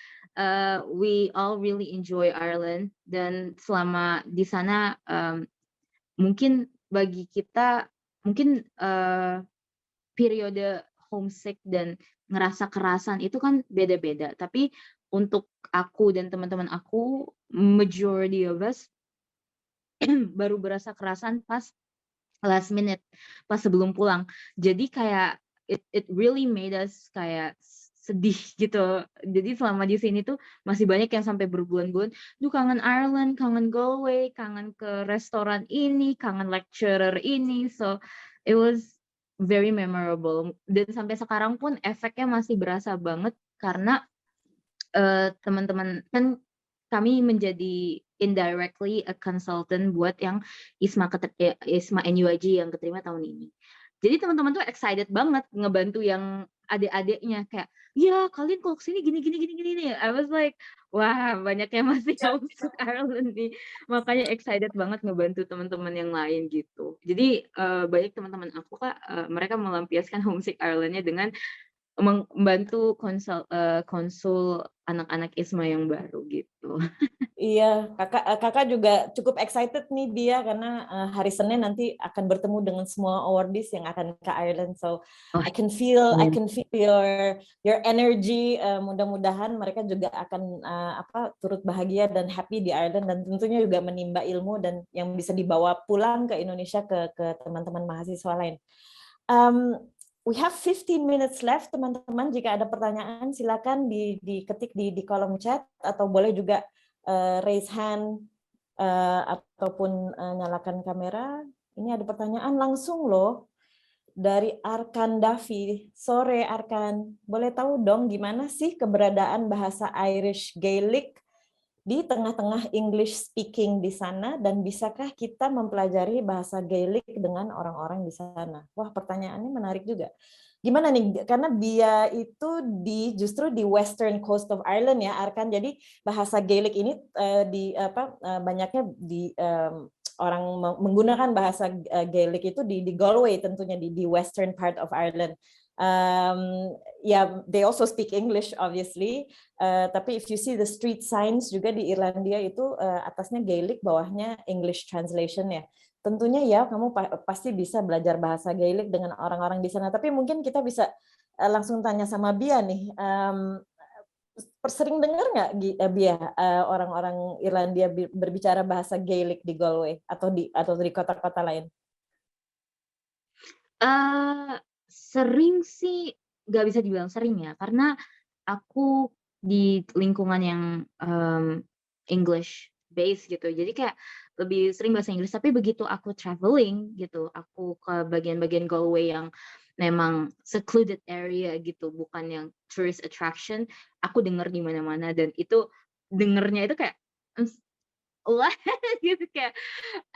[SPEAKER 2] We all really enjoy Ireland dan selama di sana mungkin bagi kita mungkin periode homesick dan ngerasa kerasan itu kan beda-beda. Tapi untuk aku dan teman-teman aku, majority of us baru berasa kerasan pas last minute, pas sebelum pulang. Jadi kayak it really made us kayak sedih gitu. Jadi selama di sini tuh masih banyak yang sampai berbulan-bulan, "Duh kangen Ireland, kangen Galway, kangen ke restoran ini, kangen lecturer ini." So it was very memorable. Dan sampai sekarang pun efeknya masih berasa banget karena teman-teman kan kami menjadi indirectly a consultant buat yang ISMA NUIG yang keterima tahun ini. Jadi teman-teman tuh excited banget ngebantu yang adik-adiknya kayak, "Ya kalian kalau kesini gini gini gini gini nih." I was like, wah banyak yang masih homesick Ireland nih. Makanya excited banget ngebantu teman-teman yang lain gitu. Jadi banyak teman-teman aku Kak, mereka melampiaskan homesick Ireland-nya dengan membantu konsul anak-anak ISMA yang baru gitu.
[SPEAKER 1] Iya, kakak juga cukup excited nih dia karena hari Senin nanti akan bertemu dengan semua awardees yang akan ke Ireland. So
[SPEAKER 2] Wah,
[SPEAKER 1] I can feel
[SPEAKER 2] amin.
[SPEAKER 1] your energy. Mudah-mudahan mereka juga akan turut bahagia dan happy di Ireland dan tentunya juga menimba ilmu dan yang bisa dibawa pulang ke Indonesia ke teman-teman mahasiswa lain. We have 15 minutes left, teman-teman. Jika ada pertanyaan, silakan diketik di kolom chat atau boleh juga raise hand ataupun nyalakan kamera. Ini ada pertanyaan langsung loh dari Arkan Davi. Sore Arkan, boleh tahu dong gimana sih keberadaan bahasa Irish Gaelic di tengah-tengah English speaking di sana dan bisakah kita mempelajari bahasa Gaelic dengan orang-orang di sana? Wah, pertanyaannya menarik juga. Gimana nih? Karena Bia itu justru di Western Coast of Ireland ya, Arkan. Jadi bahasa Gaelic ini banyaknya orang menggunakan bahasa Gaelic itu di Galway tentunya di Western part of Ireland. They also speak English obviously. Tapi if you see the street signs juga di Irlandia itu atasnya Gaelic, bawahnya English translation ya. Tentunya ya kamu pasti bisa belajar bahasa Gaelic dengan orang-orang di sana. Tapi mungkin kita bisa langsung tanya sama Bia nih. Sering dengar nggak Bia orang-orang Irlandia berbicara bahasa Gaelic di Galway atau di kota-kota lain?
[SPEAKER 2] Sering sih nggak bisa dibilang sering ya, karena aku di lingkungan yang English base gitu. Jadi kayak lebih sering bahasa Inggris, tapi begitu aku traveling gitu, aku ke bagian-bagian Galway yang memang secluded area gitu, bukan yang tourist attraction, aku denger di mana-mana dan itu dengernya itu kayak what gitu kayak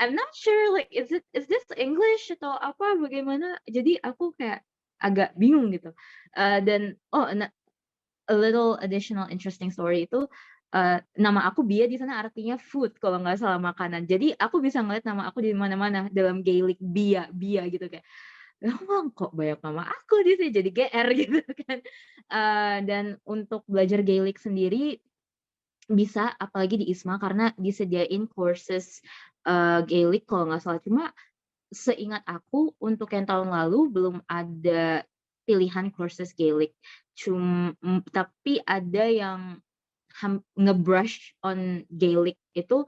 [SPEAKER 2] I'm not sure like is this English atau apa bagaimana. Jadi aku kayak agak bingung gitu. Dan a little additional interesting story itu nama aku Bia di sana artinya food kalau nggak salah makanan. Jadi aku bisa ngeliat nama aku di mana-mana dalam Gaelic Bia gitu kayak oh, kok banyak nama aku di sini jadi GR gitu kan. Dan untuk belajar Gaelic sendiri bisa apalagi di ISMA karena disediain courses Gaelic kalau nggak salah. Cuma seingat aku untuk yang tahun lalu belum ada pilihan courses Gaelic. Tapi ada yang nge-brush on Gaelic itu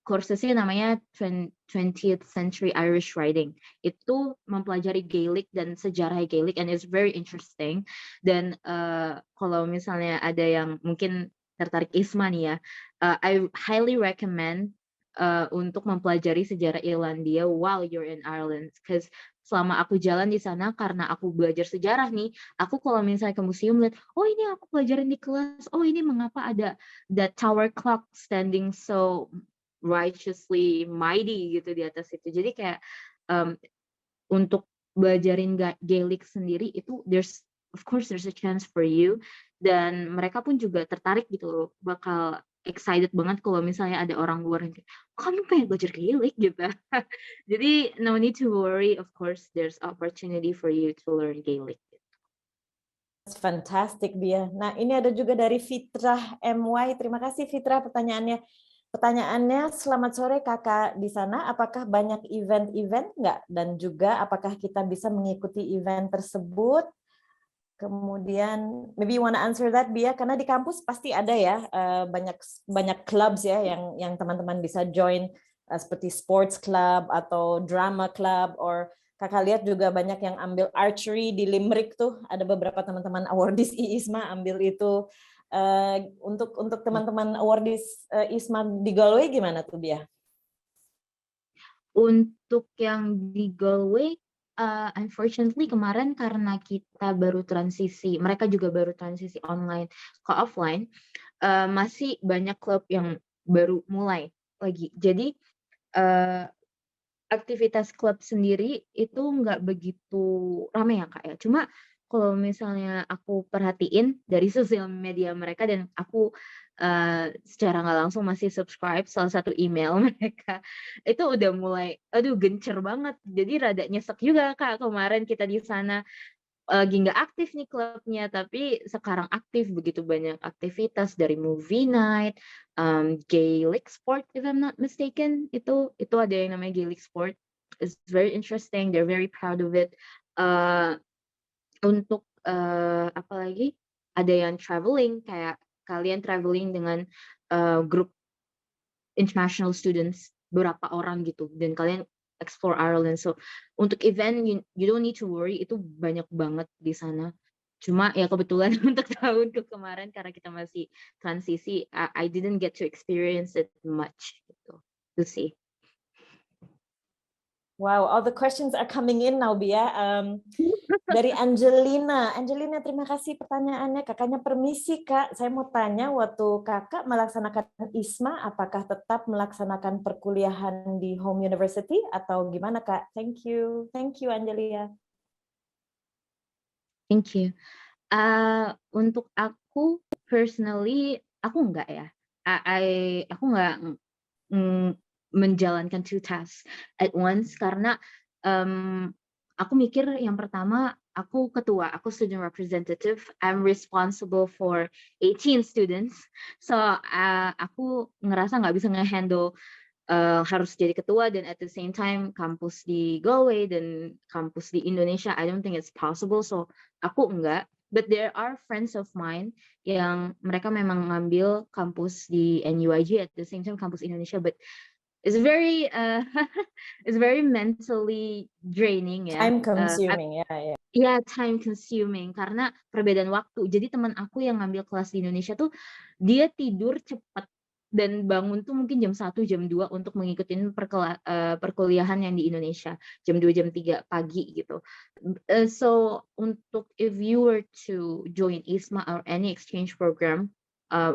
[SPEAKER 2] kursusnya namanya 20th Century Irish Writing. Itu mempelajari Gaelic dan sejarah Gaelic, and it's very interesting. Dan kalau misalnya ada yang mungkin tertarik ISMA nih ya, I highly recommend untuk mempelajari sejarah Irlandia while you're in Ireland, because selama aku jalan di sana, karena aku belajar sejarah nih, aku kalau misalnya ke museum lihat, oh ini aku pelajarin di kelas, oh ini mengapa ada that tower clock standing so righteously mighty gitu di atas itu. Jadi kayak untuk belajarin Gaelic sendiri itu of course there's a chance for you, dan mereka pun juga tertarik gitu loh, bakal excited banget kalau misalnya ada orang luar yang kayak, kamu pengen belajar Gaelic gitu. Jadi no need to worry, of course there's opportunity for you to learn Gaelic.
[SPEAKER 1] Fantastic, Bia. Nah, ini ada juga dari Fitrah MY. Terima kasih Fitrah pertanyaannya. Pertanyaannya, selamat sore kakak di sana, apakah banyak event-event nggak? Dan juga apakah kita bisa mengikuti event tersebut? Kemudian, maybe you want to answer that, Bia, karena di kampus pasti ada ya banyak clubs ya yang teman-teman bisa join, seperti sports club atau drama club, or kakak lihat juga banyak yang ambil archery di Limerick tuh, ada beberapa teman-teman awardees ISMA ambil itu. Untuk teman-teman awardees ISMA di Galway gimana tuh, Bia?
[SPEAKER 2] Untuk yang di Galway, unfortunately kemarin karena kita baru transisi, mereka juga baru transisi online ke offline, masih banyak klub yang baru mulai lagi. Jadi aktivitas klub sendiri itu nggak begitu ramai ya Kak ya. Cuma kalau misalnya aku perhatiin dari sosial media mereka, dan aku secara nggak langsung masih subscribe salah satu email mereka, itu udah mulai, aduh gencer banget. Jadi rada nyesek juga Kak, kemarin kita di sana lagi nggak aktif nih klubnya, tapi sekarang aktif, begitu banyak aktivitas dari movie night, Gaelic sport if I'm not mistaken, itu ada yang namanya Gaelic sport. It's very interesting, they're very proud of it. Untuk apa lagi, ada yang traveling, kayak kalian traveling dengan grup international students, berapa orang gitu, dan kalian explore Ireland. So untuk event you don't need to worry, itu banyak banget di sana. Cuma ya kebetulan untuk tahun kemarin karena kita masih transisi, I didn't get to experience it much gitu. To see.
[SPEAKER 1] Wow, all the questions are coming in now, Bia. Dari Angelina. Angelina, terima kasih pertanyaannya. Kakaknya permisi, Kak. Saya mau tanya, waktu kakak melaksanakan ISMA, apakah tetap melaksanakan perkuliahan di home university atau gimana, Kak? Thank you. Thank you, Angelina.
[SPEAKER 2] Thank you. Untuk aku personally, aku enggak ya. Aku enggak menjalankan two tasks at once, karena aku mikir yang pertama, aku ketua, aku student representative, I'm responsible for 18 students, so aku ngerasa nggak bisa nge-handle harus jadi ketua dan at the same time kampus di Galway dan kampus di Indonesia. I don't think it's possible, so aku enggak. But there are friends of mine yang mereka memang ngambil kampus di NUIG at the same time kampus Indonesia, but it's very it's very mentally draining ya.
[SPEAKER 1] Time consuming, ya.
[SPEAKER 2] Ya, time consuming karena perbedaan waktu. Jadi teman aku yang ngambil kelas di Indonesia tuh dia tidur cepat dan bangun tuh mungkin jam 1, jam 2 untuk mengikuti perkuliahan yang di Indonesia, jam 2, jam 3 pagi gitu. So untuk if you were to join ISMA or any exchange program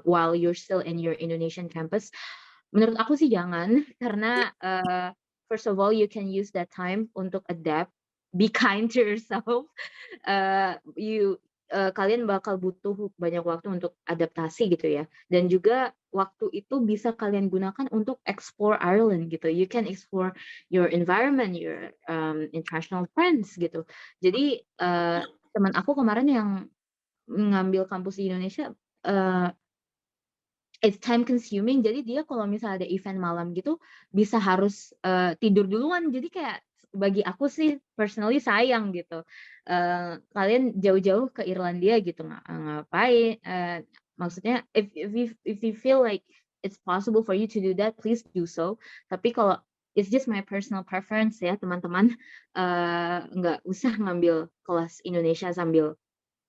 [SPEAKER 2] while you're still in your Indonesian campus, menurut aku sih jangan, karena first of all you can use that time untuk adapt, be kind to yourself. Kalian bakal butuh banyak waktu untuk adaptasi gitu ya, dan juga waktu itu bisa kalian gunakan untuk explore Ireland gitu. You can explore your environment, your international friends gitu. Jadi teman aku kemarin yang ngambil kampus di Indonesia, it's time consuming, jadi dia kalau misalnya ada event malam gitu bisa harus tidur duluan. Jadi kayak bagi aku sih personally sayang gitu, kalian jauh-jauh ke Irlandia gitu ngapain, maksudnya if you feel like it's possible for you to do that, please do so. Tapi kalau it's just my personal preference ya teman-teman, nggak usah ngambil kelas Indonesia sambil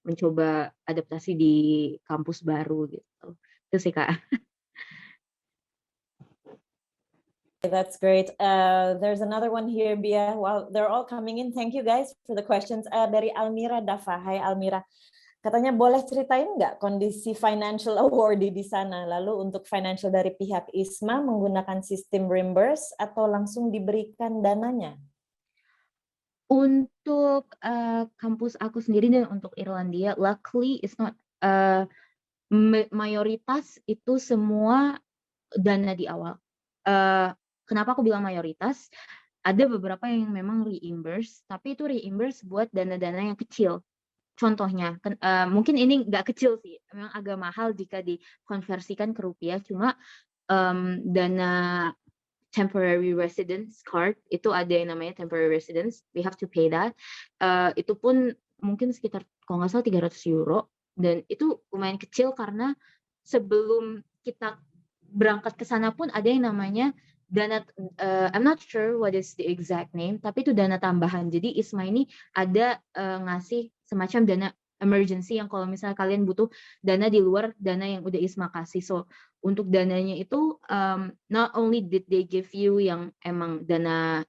[SPEAKER 2] mencoba adaptasi di kampus baru gitu. Itu sih Kak.
[SPEAKER 1] That's great. There's another one here, Bia. Wow, they're all coming in. Thank you guys for the questions. Dari Almira Dafa. Hai Almira. Katanya boleh ceritain nggak kondisi financial awardee di sana? Lalu untuk financial dari pihak ISMA menggunakan sistem reimburse atau langsung diberikan dananya?
[SPEAKER 2] Untuk kampus aku sendiri dan untuk Irlandia, luckily it's not mayoritas itu semua dana di awal. Kenapa aku bilang mayoritas? Ada beberapa yang memang reimburse, tapi itu reimburse buat dana-dana yang kecil. Contohnya, mungkin ini nggak kecil sih, memang agak mahal jika dikonversikan ke rupiah. Cuma dana temporary residence card itu ada yang namanya temporary residence, we have to pay that. Itu pun mungkin sekitar kalau nggak salah 300 euro, dan itu lumayan kecil karena sebelum kita berangkat ke sana pun ada yang namanya dana, I'm not sure what is the exact name, tapi itu dana tambahan. Jadi ISMA ini ada ngasih semacam dana emergency yang kalau misalnya kalian butuh dana di luar dana yang udah ISMA kasih. So untuk dananya itu not only did they give you yang emang dana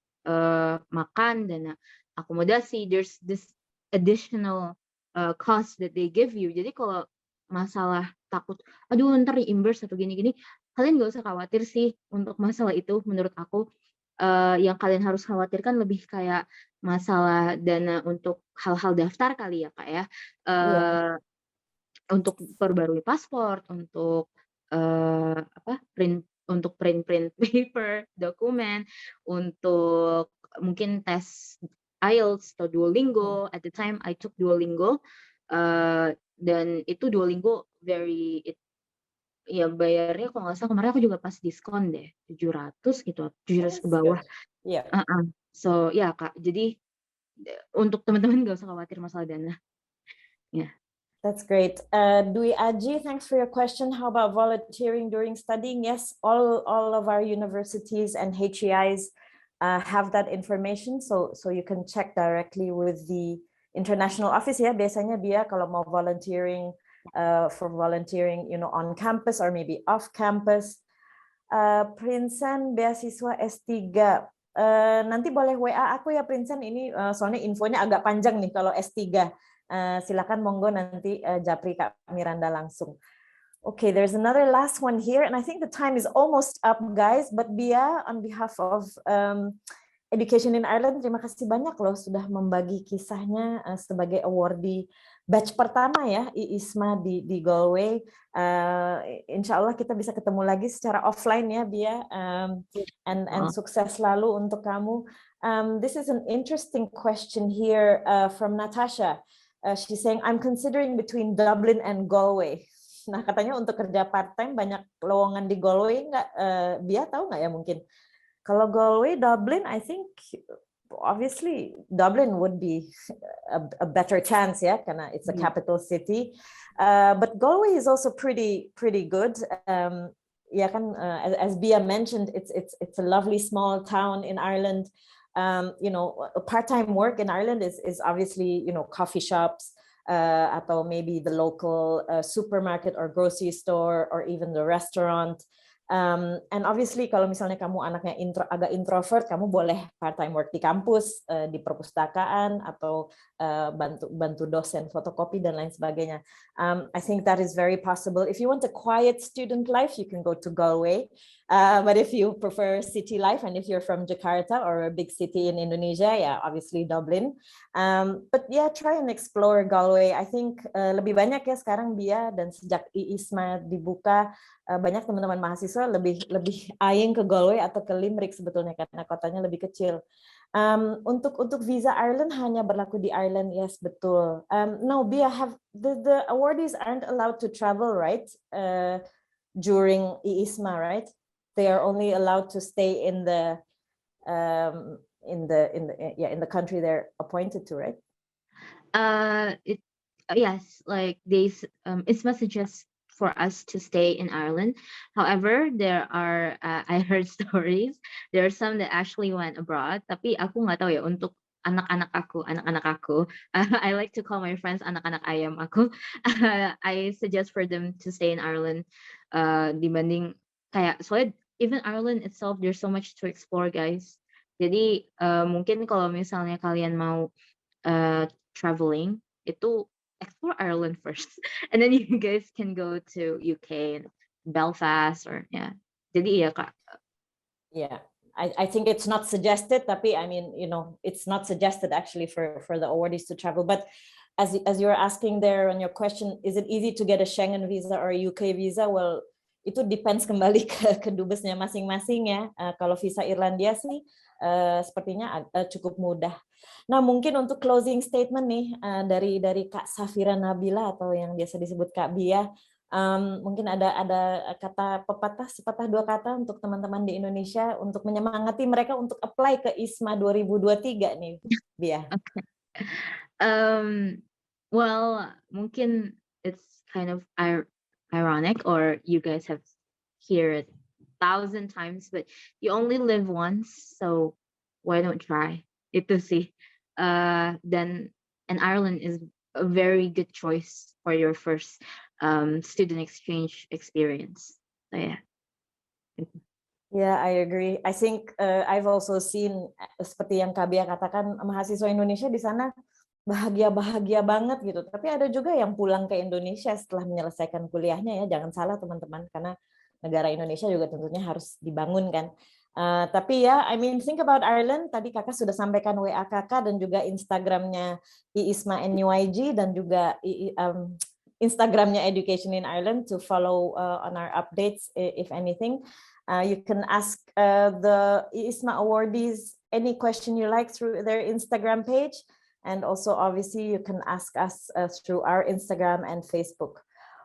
[SPEAKER 2] makan, dana akomodasi, there's this additional cost that they give you. Jadi kalau masalah takut, aduh ntar reimburse atau gini-gini, kalian gak usah khawatir sih untuk masalah itu. Menurut aku yang kalian harus khawatirkan lebih kayak masalah dana untuk hal-hal daftar kali ya Kak ya. Untuk perbarui paspor, untuk print paper, dokumen, untuk mungkin tes IELTS atau Duolingo. At the time I took Duolingo, dan itu Duolingo ya bayarnya kalau nggak salah kemarin aku juga pas diskon deh 700 gitu, 700 ke bawah. So ya Kak, jadi untuk teman-teman nggak usah khawatir masalah dana.
[SPEAKER 1] That's great. Dwi Aji, thanks for your question. How about volunteering during studying? Yes, all of our universities and HEIs have that information, so you can check directly with the international office ya. Biasanya Bia kalau mau volunteering for volunteering, on campus or maybe off campus. Prinsen beasiswa S3. Nanti boleh WA aku ya Prinsen, ini soalnya infonya agak panjang nih kalau S3. Silakan monggo nanti japri Kak Miranda langsung. Okay, there's another last one here, and I think the time is almost up, guys. But Bia, on behalf of Education in Ireland, terima kasih banyak loh sudah membagi kisahnya sebagai awardee batch pertama ya ISMA di Galway. Insya Allah kita bisa ketemu lagi secara offline ya Bia, and sukses selalu untuk kamu. This is an interesting question here from Natasha. She's saying, I'm considering between Dublin and Galway. Nah, katanya untuk kerja part-time banyak lowongan di Galway, nggak? Bia tahu nggak ya mungkin? Kalau Galway, Dublin, I think obviously Dublin would be a better chance ya, karena it's a capital city. But Galway is also pretty good. Ya kan, as Bia mentioned, it's a lovely small town in Ireland. Part-time work in Ireland is obviously, coffee shops, atau maybe the local supermarket or grocery store or even the restaurant. And obviously kalau misalnya kamu anaknya agak introvert, kamu boleh part-time work di kampus, di perpustakaan, atau bantu dosen fotokopi dan lain sebagainya. I think that is very possible. If you want a quiet student life, you can go to Galway. But if you prefer city life, and if you're from Jakarta or a big city in Indonesia, yeah, obviously Dublin. But yeah, try and explore Galway. I think lebih banyak ya sekarang Bia, dan sejak ISMA dibuka, banyak teman-teman mahasiswa lebih eyeing ke Galway atau ke Limerick sebetulnya karena kotanya lebih kecil. Untuk visa Ireland hanya berlaku di Ireland, yes, betul. No, Bia, the awardees aren't allowed to travel, right? During ISMA, right? They are only allowed to stay in the country they're appointed to, right?
[SPEAKER 2] Yes, like they ISMA suggests for us to stay in Ireland. However, there are I heard stories. There are some that actually went abroad. Tapi aku nggak tahu ya untuk anak-anak aku. I like to call my friends anak-anak ayam aku. I suggest for them to stay in Ireland. Dibanding kayak soalnya even Ireland itself, there's so much to explore, guys. Jadi mungkin kalau misalnya kalian mau traveling, itu explore Ireland first, and then you guys can go to UK and Belfast or yeah. Jadi iya Kak.
[SPEAKER 1] Yeah, I think it's not suggested, tapi I mean, it's not suggested actually for the awardees to travel. But as you're asking there on your question, is it easy to get a Schengen visa or a UK visa? Well, itu depends kembali ke dubesnya masing-masing ya. Kalau visa Irlandia sih sepertinya cukup mudah. Nah, mungkin untuk closing statement nih dari Kak Safira Nabila atau yang biasa disebut Kak Bia. Mungkin ada kata pepatah, sepatah dua kata untuk teman-teman di Indonesia untuk menyemangati mereka untuk apply ke ISMA 2023 nih, Bia.
[SPEAKER 2] Okay. Well, mungkin it's kind of ironic, or you guys have heard it 1,000 times, but you only live once, so why don't try? Itu sih. Then, and Ireland is a very good choice for your first student exchange experience. So yeah.
[SPEAKER 1] Yeah, I agree. I think I've also seen seperti yang Kak Bia katakan, mahasiswa Indonesia di sana bahagia banget gitu. Tapi ada juga yang pulang ke Indonesia setelah menyelesaikan kuliahnya ya. Jangan salah teman-teman, karena negara Indonesia juga tentunya harus dibangun kan. Tapi ya, I mean, think about Ireland. Tadi kakak sudah sampaikan WA kakak dan juga Instagramnya IISMA NUIG dan juga Instagramnya Education in Ireland to follow on our updates if anything. You can ask the IISMA awardees any question you like through their Instagram page. And also, obviously, you can ask us through our Instagram and Facebook.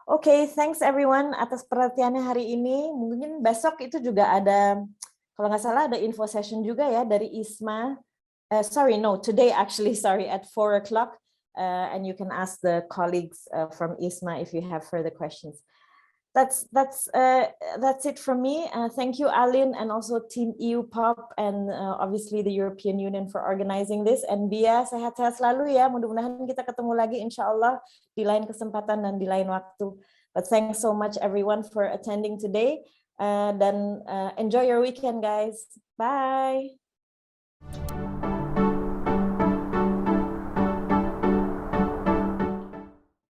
[SPEAKER 1] Okay, thanks everyone atas perhatiannya hari ini. Mungkin besok itu juga ada, kalau nggak salah ada info session juga ya dari ISMA. Today actually, at 4 o'clock. And you can ask the colleagues from ISMA if you have further questions. That's it from me. Thank you, Alin, and also Team EU Pop, and obviously the European Union for organizing this. And Bia, sehat-sehat selalu ya. Mudah-mudahan kita ketemu lagi, insya Allah, di lain kesempatan dan di lain waktu. But thanks so much, everyone, for attending today. Dan enjoy your weekend, guys. Bye.